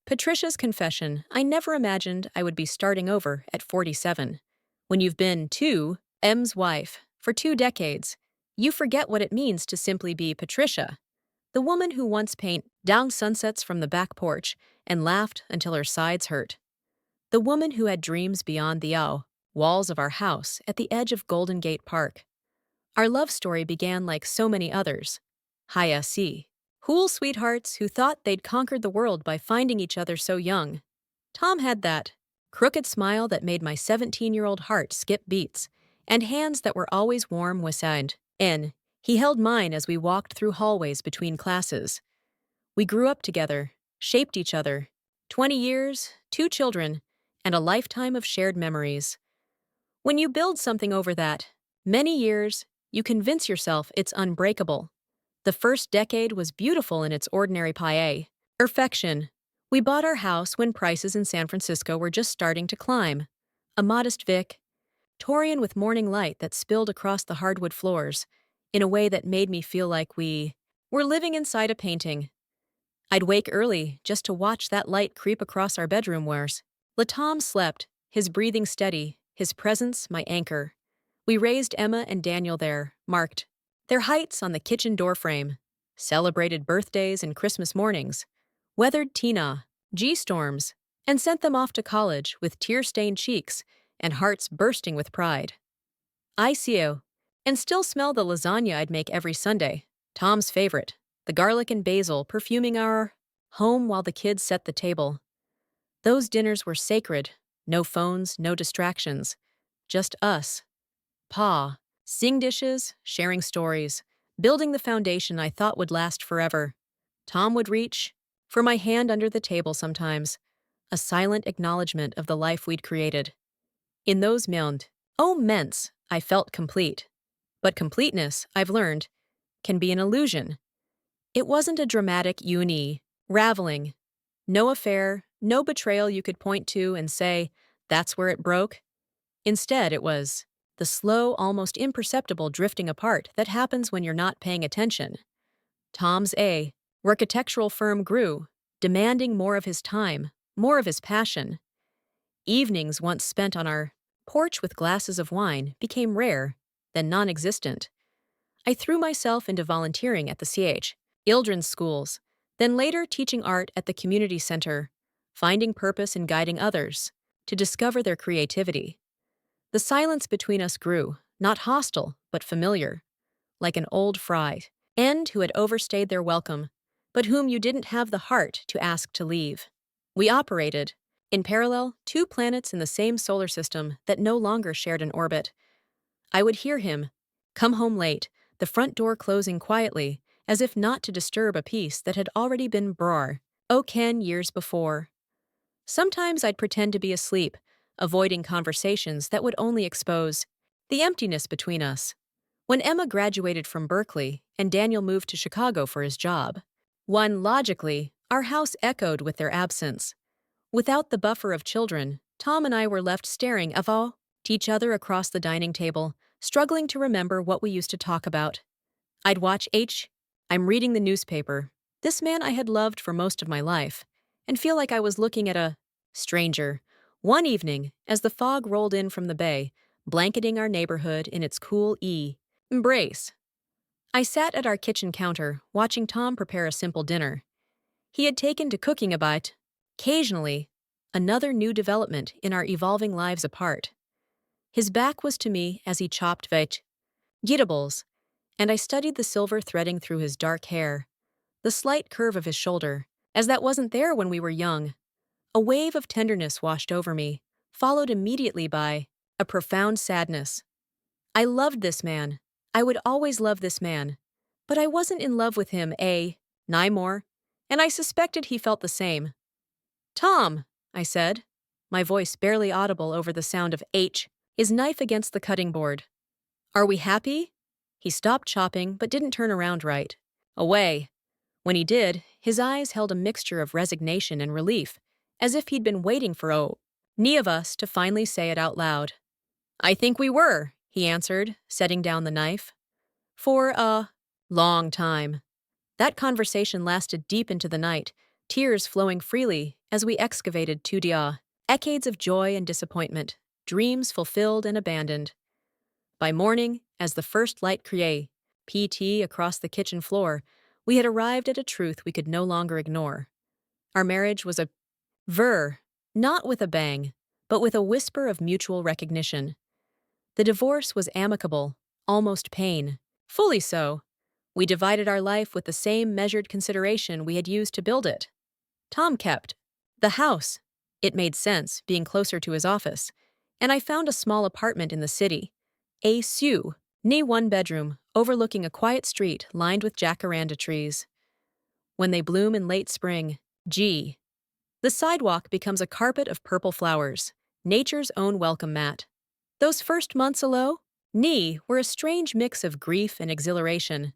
Patricia's confession. I never imagined I would be starting over at 47. When you've been M's wife for 2 decades, you forget what it means to simply be Patricia, the woman who once painted down sunsets from the back porch and laughed until her sides hurt. The woman who had dreams beyond the walls of our house at the edge of Golden Gate Park. Our love story began like so many others. High SC. Cool sweethearts who thought they'd conquered the world by finding each other so young. Tom had that crooked smile that made my 17-year-old heart skip beats, and hands that were always warm with sand. He held mine as we walked through hallways between classes. We grew up together, shaped each other. 20 years, 2 children, and a lifetime of shared memories. When you build something over that many years, you convince yourself it's unbreakable. The first decade was beautiful in its ordinary perfection. We bought our house when prices in San Francisco were just starting to climb. A modest Victorian with morning light that spilled across the hardwood floors in a way that made me feel like we were living inside a painting. I'd wake early just to watch that light creep across our bedroom whereas Latom slept, his breathing steady, his presence my anchor. We raised Emma and Daniel there, marked their heights on the kitchen doorframe, celebrated birthdays and Christmas mornings, weathered G storms, and sent them off to college with tear-stained cheeks and hearts bursting with pride. I see you, and still smell the lasagna I'd make every Sunday, Tom's favorite, the garlic and basil perfuming our home while the kids set the table. Those dinners were sacred, no phones, no distractions, just us. Pa, sing dishes, sharing stories, building the foundation I thought would last forever. Tom would reach for my hand under the table sometimes, a silent acknowledgement of the life we'd created. In those moments, I felt complete. But completeness, I've learned, can be an illusion. It wasn't a dramatic raveling. No affair, no betrayal you could point to and say, that's where it broke. Instead, it was the slow, almost imperceptible drifting apart that happens when you're not paying attention. Tom's architectural firm grew, demanding more of his time, more of his passion. Evenings once spent on our porch with glasses of wine became rare, then non-existent. I threw myself into volunteering at the children's schools, then later teaching art at the community center, finding purpose in guiding others to discover their creativity. The silence between us grew, not hostile, but familiar, like an old friend who had overstayed their welcome, but whom you didn't have the heart to ask to leave. We operated, in parallel, 2 planets in the same solar system that no longer shared an orbit. I would hear him come home late, the front door closing quietly, as if not to disturb a peace that had already been broken years before. Sometimes I'd pretend to be asleep, avoiding conversations that would only expose the emptiness between us. When Emma graduated from Berkeley and Daniel moved to Chicago for his job, logically, our house echoed with their absence. Without the buffer of children, Tom and I were left staring at each other across the dining table, struggling to remember what we used to talk about. I'd watch I'm reading the newspaper, this man I had loved for most of my life, and feel like I was looking at a stranger. One evening, as the fog rolled in from the bay, blanketing our neighborhood in its cool embrace, I sat at our kitchen counter, watching Tom prepare a simple dinner. He had taken to cooking a bite. Occasionally, another new development in our evolving lives apart. His back was to me as he chopped vegetables, and I studied the silver threading through his dark hair, the slight curve of his shoulder, as that wasn't there when we were young. A wave of tenderness washed over me, followed immediately by a profound sadness. I loved this man. I would always love this man. But I wasn't in love with him, more, and I suspected he felt the same. Tom, I said, my voice barely audible over the sound of his knife against the cutting board. Are we happy? He stopped chopping but didn't turn around right away. When he did, his eyes held a mixture of resignation and relief, as if he'd been waiting for any of us to finally say it out loud. I think we were, he answered, setting down the knife. For a long time. That conversation lasted deep into the night, tears flowing freely as we excavated Tudia, decades of joy and disappointment, dreams fulfilled and abandoned. By morning, as the first light crié, PT across the kitchen floor, we had arrived at a truth we could no longer ignore. Our marriage was a ver, not with a bang, but with a whisper of mutual recognition. The divorce was amicable, almost pain. Fully so. We divided our life with the same measured consideration we had used to build it. Tom kept the house. It made sense, being closer to his office, and I found a small apartment in the city. A Sioux, knee one bedroom, overlooking a quiet street lined with jacaranda trees. When they bloom in late spring, gee. The sidewalk becomes a carpet of purple flowers, nature's own welcome mat. Those first months alone, were a strange mix of grief and exhilaration.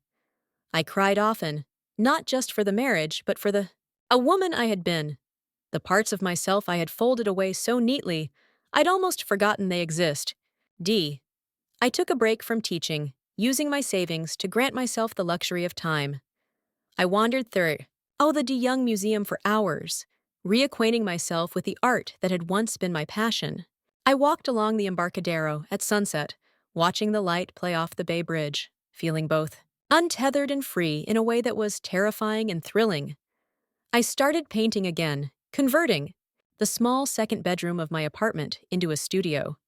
I cried often, not just for the marriage, but for a woman I had been. The parts of myself I had folded away so neatly, I'd almost forgotten they exist. I took a break from teaching, using my savings to grant myself the luxury of time. I wandered through, the De Young Museum for hours, reacquainting myself with the art that had once been my passion. I walked along the Embarcadero at sunset, watching the light play off the Bay Bridge, feeling both untethered and free in a way that was terrifying and thrilling. I started painting again, converting the small second bedroom of my apartment into a studio.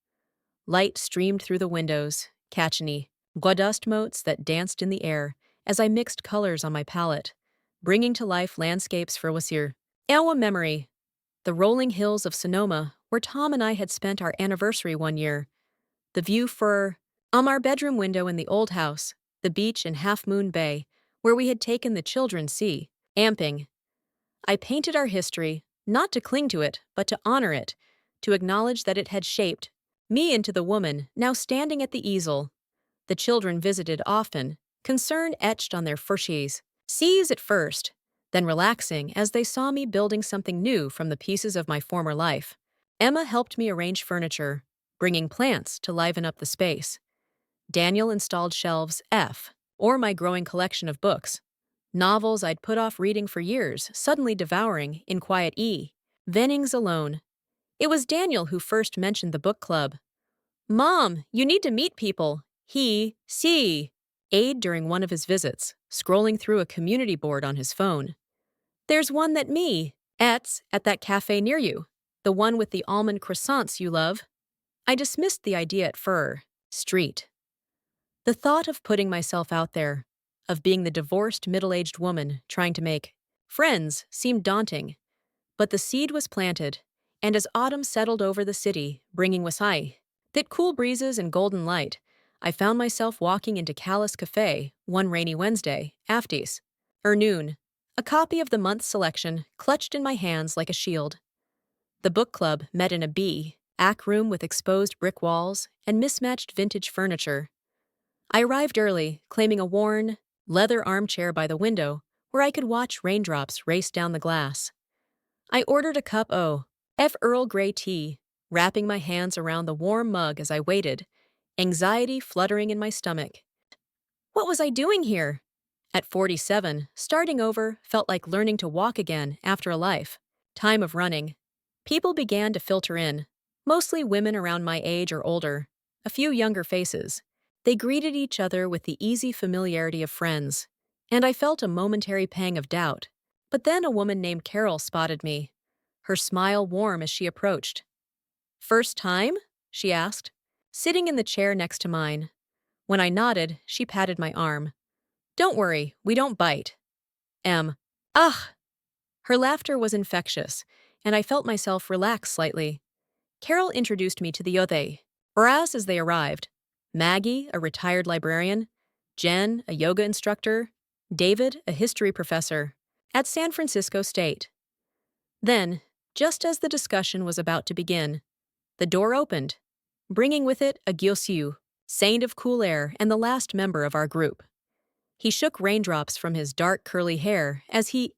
Light streamed through the windows, catching dust motes that danced in the air as I mixed colors on my palette, bringing to life landscapes for Wasir. Our memory, the rolling hills of Sonoma, where Tom and I had spent our anniversary one year, the view for our bedroom window in the old house, the beach in Half Moon Bay, where we had taken the children amping. I painted our history, not to cling to it, but to honor it, to acknowledge that it had shaped me into the woman now standing at the easel. The children visited often, concern etched on their foreheads, seas at first, then relaxing as they saw me building something new from the pieces of my former life. Emma helped me arrange furniture, bringing plants to liven up the space. Daniel installed shelves or my growing collection of books. Novels I'd put off reading for years, suddenly devouring in quiet evenings alone. It was Daniel who first mentioned the book club. "Mom, you need to meet people." Aide during one of his visits, scrolling through a community board on his phone. "There's one that at that cafe near you. The one with the almond croissants you love." I dismissed the idea at Street. The thought of putting myself out there, of being the divorced middle-aged woman trying to make friends, seemed daunting. But the seed was planted, and as autumn settled over the city, bringing wasai, that cool breezes and golden light, I found myself walking into Callus Cafe one rainy Wednesday, noon, a copy of the month's selection clutched in my hands like a shield. The book club met in a AC room with exposed brick walls and mismatched vintage furniture. I arrived early, claiming a worn, leather armchair by the window where I could watch raindrops race down the glass. I ordered a cup of Earl Grey tea, wrapping my hands around the warm mug as I waited, anxiety fluttering in my stomach. What was I doing here? At 47, starting over felt like learning to walk again after a lifetime of running. People began to filter in, mostly women around my age or older, a few younger faces. They greeted each other with the easy familiarity of friends, and I felt a momentary pang of doubt. But then a woman named Carol spotted me, her smile warm as she approached. "First time?" she asked, sitting in the chair next to mine. When I nodded, she patted my arm. "Don't worry, we don't bite." Ugh! Her laughter was infectious, and I felt myself relax slightly. Carol introduced me to the Yothe, whereas as they arrived, Maggie, a retired librarian, Jen, a yoga instructor, David, a history professor, at San Francisco State. Then, just as the discussion was about to begin, the door opened, bringing with it a Gyosiu, saint of cool air and the last member of our group. He shook raindrops from his dark curly hair as he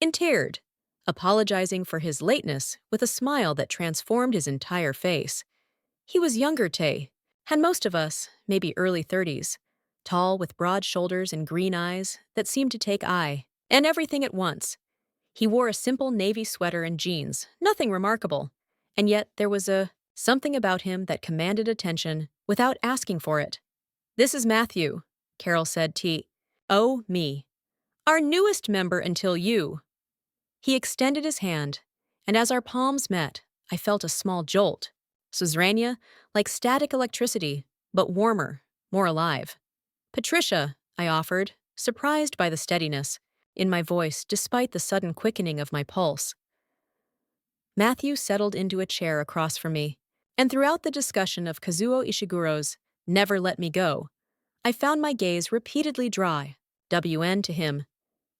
entered, apologizing for his lateness with a smile that transformed his entire face. He was younger, and most of us, maybe early 30s, tall with broad shoulders and green eyes that seemed to take and everything at once. He wore a simple navy sweater and jeans, nothing remarkable. And yet there was something about him that commanded attention without asking for it. "This is Matthew," Carol said Oh, me. "Our newest member until you." He extended his hand, and as our palms met, I felt a small jolt. Suzrania, like static electricity, but warmer, more alive. "Patricia," I offered, surprised by the steadiness in my voice despite the sudden quickening of my pulse. Matthew settled into a chair across from me, and throughout the discussion of Kazuo Ishiguro's Never Let Me Go, I found my gaze repeatedly dry, WN to him.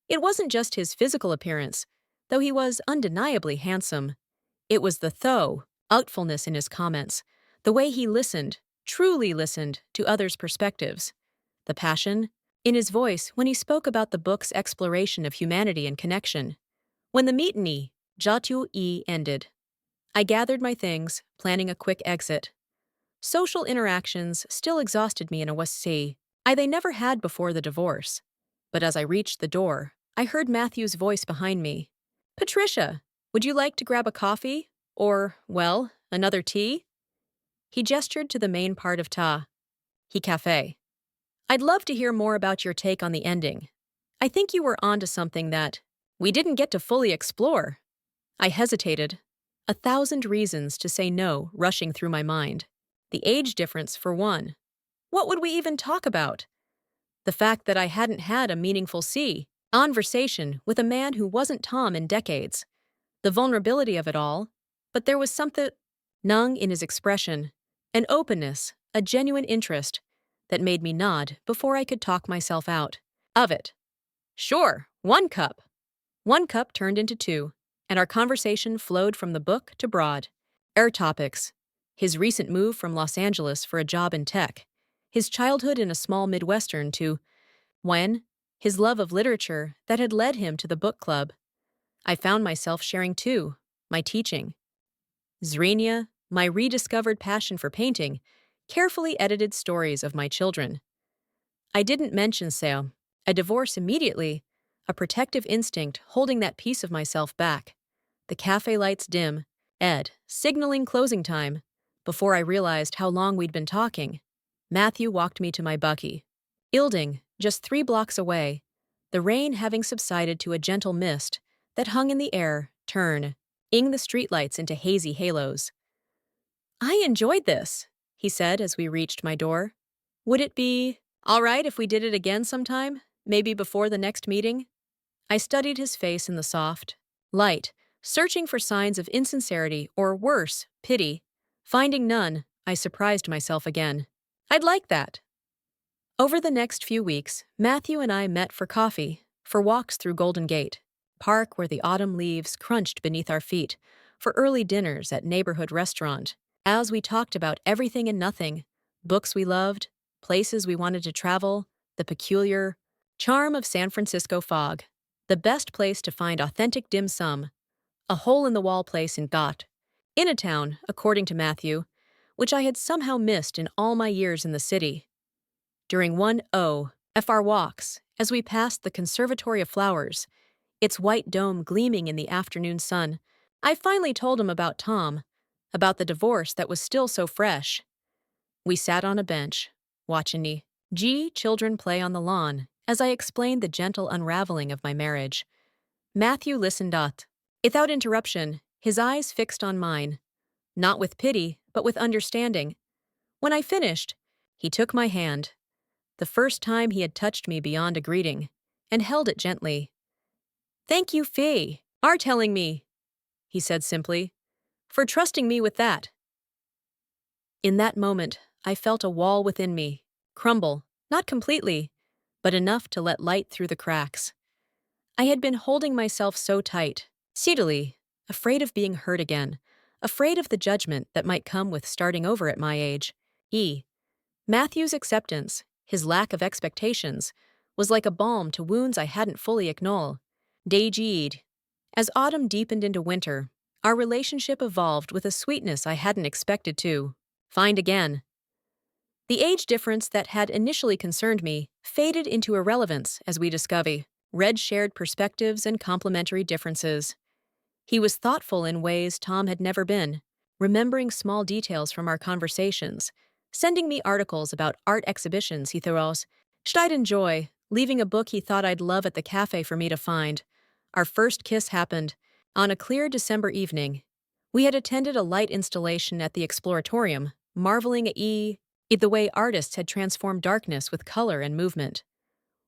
It wasn't just his physical appearance, though he was undeniably handsome. It was the thoughtfulness in his comments, the way he listened, truly listened, to others' perspectives. The passion in his voice when he spoke about the book's exploration of humanity and connection. When the meetini, Jatu-e, ended, I gathered my things, planning a quick exit. Social interactions still exhausted me in a way they never had before the divorce. But as I reached the door, I heard Matthew's voice behind me. "Patricia, would you like to grab a coffee? Or, well, another tea?" He gestured to the main part of He Cafe. "I'd love to hear more about your take on the ending. I think you were onto something that we didn't get to fully explore." I hesitated, 1,000 reasons to say no rushing through my mind. The age difference, for one. What would we even talk about? The fact that I hadn't had a meaningful conversation with a man who wasn't Tom in decades. The vulnerability of it all. But there was something nung in his expression, an openness, a genuine interest that made me nod before I could talk myself out of it. "Sure, 1 cup." 1 cup turned into 2, and our conversation flowed from the book to broad air topics. His recent move from Los Angeles for a job in tech, his childhood in a small Midwestern to his love of literature that had led him to the book club. I found myself sharing too, my teaching. Zrenia, my rediscovered passion for painting, carefully edited stories of my children. I didn't mention a divorce immediately, a protective instinct holding that piece of myself back. The cafe lights dim, signaling closing time. Before I realized how long we'd been talking, Matthew walked me to my Bucky. Ilding, just 3 blocks away, the rain having subsided to a gentle mist that hung in the air, turning the streetlights into hazy halos. "I enjoyed this," he said as we reached my door. "Would it be all right if we did it again sometime, maybe before the next meeting?" I studied his face in the soft light, searching for signs of insincerity or worse, pity. Finding none, I surprised myself again. "I'd like that." Over the next few weeks, Matthew and I met for coffee, for walks through Golden Gate Park where the autumn leaves crunched beneath our feet, for early dinners at neighborhood restaurant. As we talked about everything and nothing, books we loved, places we wanted to travel, the peculiar charm of San Francisco fog, the best place to find authentic dim sum, a hole-in-the-wall place in a town, according to Matthew, which I had somehow missed in all my years in the city. During one our walks, as we passed the Conservatory of Flowers, its white dome gleaming in the afternoon sun, I finally told him about Tom, about the divorce that was still so fresh. We sat on a bench, watching the children play on the lawn as I explained the gentle unraveling of my marriage. Matthew listened without interruption, his eyes fixed on mine, not with pity, but with understanding. When I finished, he took my hand, the first time he had touched me beyond a greeting, and held it gently. "Thank you, are telling me," he said simply, "for trusting me with that." In that moment, I felt a wall within me crumble, not completely, but enough to let light through the cracks. I had been holding myself so tight, seedily, afraid of being hurt again, afraid of the judgment that might come with starting over at my age. Matthew's acceptance, his lack of expectations, was like a balm to wounds I hadn't fully acknowledged. As autumn deepened into winter, our relationship evolved with a sweetness I hadn't expected to find again. The age difference that had initially concerned me faded into irrelevance as we discovered Red shared perspectives and complementary differences. He was thoughtful in ways Tom had never been, remembering small details from our conversations, sending me articles about art exhibitions he throws, I'd enjoy, leaving a book he thought I'd love at the cafe for me to find. Our first kiss happened on a clear December evening. We had attended a light installation at the Exploratorium, marveling at the way artists had transformed darkness with color and movement.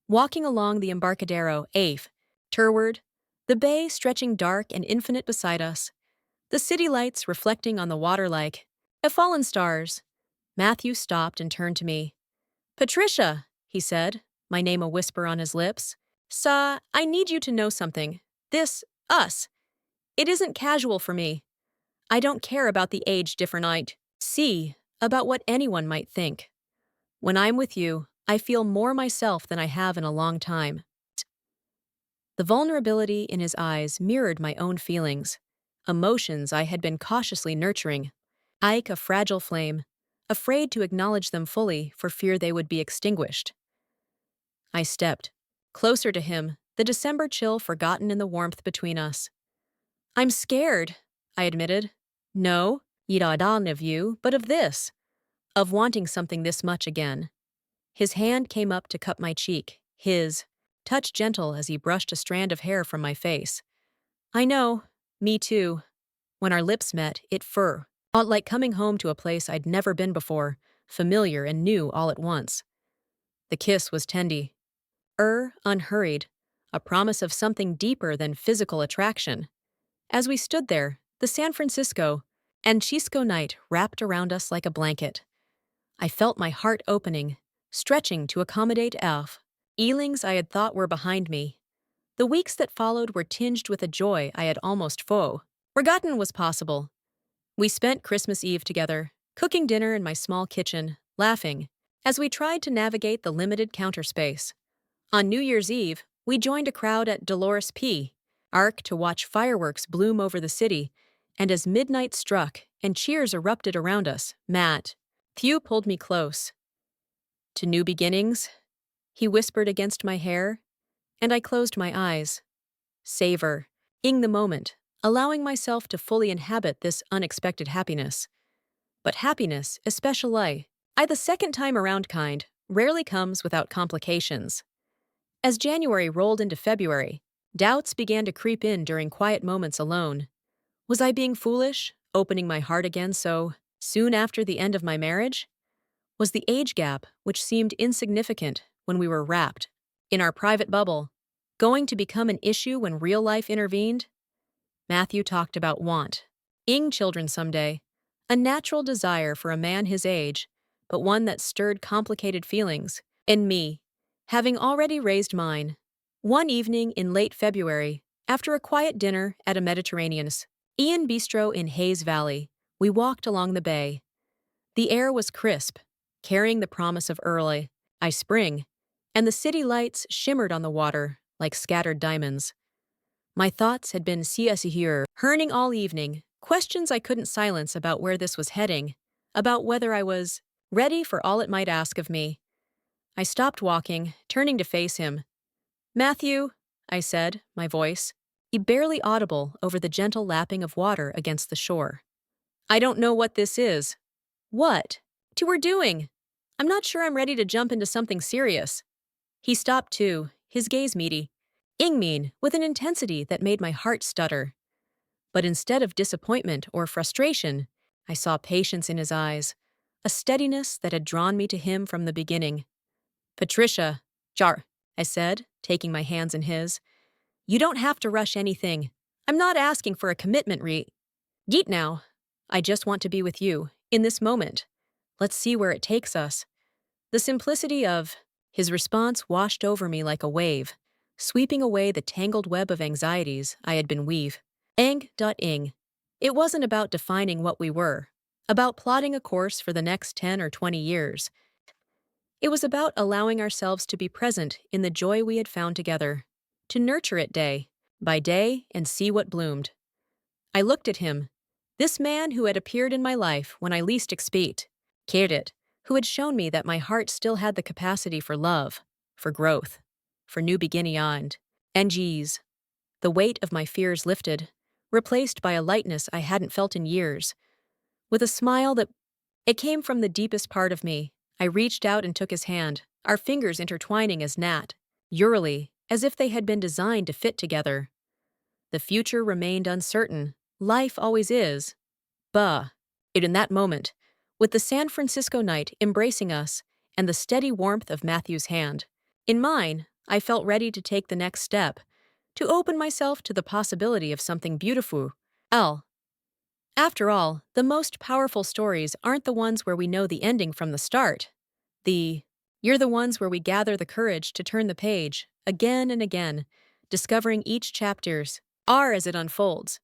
Walking along the Embarcadero, Turward, the bay stretching dark and infinite beside us, the city lights reflecting on the water like fallen stars. Matthew stopped and turned to me. Patricia, he said, my name a whisper on his lips. I need you to know something. Us. It isn't casual for me. I don't care about the age difference I'd see, about what anyone might think. When I'm with you, I feel more myself than I have in a long time. The vulnerability in his eyes mirrored my own feelings, emotions I had been cautiously nurturing. A fragile flame, afraid to acknowledge them fully for fear they would be extinguished. I stepped closer to him, the December chill forgotten in the warmth between us. I'm scared, I admitted. No, not of you, but of this, of wanting something this much again. His hand came up to cup my cheek, his touch gentle as he brushed a strand of hair from my face. I know, me too. When our lips met, it felt like coming home to a place I'd never been before, familiar and new all at once. The kiss was tendy, unhurried, a promise of something deeper than physical attraction. As we stood there, the San Francisco and Chisco night wrapped around us like a blanket. I felt my heart opening, stretching to accommodate feelings I had thought were behind me. The weeks that followed were tinged with a joy I had almost forgotten was possible. We spent Christmas Eve together, cooking dinner in my small kitchen, laughing, as we tried to navigate the limited counter space. On New Year's Eve, we joined a crowd at Dolores P. Arc to watch fireworks bloom over the city, and as midnight struck and cheers erupted around us, Matthew pulled me close. To new beginnings, he whispered against my hair, and I closed my eyes. Savoring the moment, allowing myself to fully inhabit this unexpected happiness. But happiness, especially the second time around kind, rarely comes without complications. As January rolled into February, doubts began to creep in during quiet moments alone. Was I being foolish, opening my heart again so soon after the end of my marriage? Was the age gap, which seemed insignificant when we were wrapped in our private bubble, going to become an issue when real life intervened? Matthew talked about wanting children someday, a natural desire for a man his age, but one that stirred complicated feelings in me, having already raised mine. One evening in late February, after a quiet dinner at a Mediterranean's bistro in Hayes Valley, we walked along the bay. The air was crisp, carrying the promise of early spring, and the city lights shimmered on the water like scattered diamonds. My thoughts had been hurning all evening, questions I couldn't silence about where this was heading, about whether I was ready for all it might ask of me. I stopped walking, turning to face him. Matthew, I said, my voice barely audible over the gentle lapping of water against the shore. I don't know what this is. What? We're doing. I'm not sure I'm ready to jump into something serious. He stopped too, his gaze meaty, mean, with an intensity that made my heart stutter. But instead of disappointment or frustration, I saw patience in his eyes, a steadiness that had drawn me to him from the beginning. Patricia, I said, taking my hands in his. You don't have to rush anything. I'm not asking for a commitment Geet now. I just want to be with you, in this moment. Let's see where it takes us. The simplicity of his response washed over me like a wave, sweeping away the tangled web of anxieties I had been ing. It wasn't about defining what we were, about plotting a course for the next 10 or 20 years. It was about allowing ourselves to be present in the joy we had found together, to nurture it day by day and see what bloomed. I looked at him, this man who had appeared in my life when I least cared it, who had shown me that my heart still had the capacity for love, for growth, for new beginning. And geez, the weight of my fears lifted, replaced by a lightness I hadn't felt in years. With a smile that it came from the deepest part of me, I reached out and took his hand, our fingers intertwining as gnat, eerily, as if they had been designed to fit together. The future remained uncertain. Life always is. Bah. It in that moment, with the San Francisco night embracing us and the steady warmth of Matthew's hand. In mine, I felt ready to take the next step, to open myself to the possibility of something beautiful. L. After all, the most powerful stories aren't the ones where we know the ending from the start. You're the ones where we gather the courage to turn the page, again and again, discovering each chapter's R as it unfolds.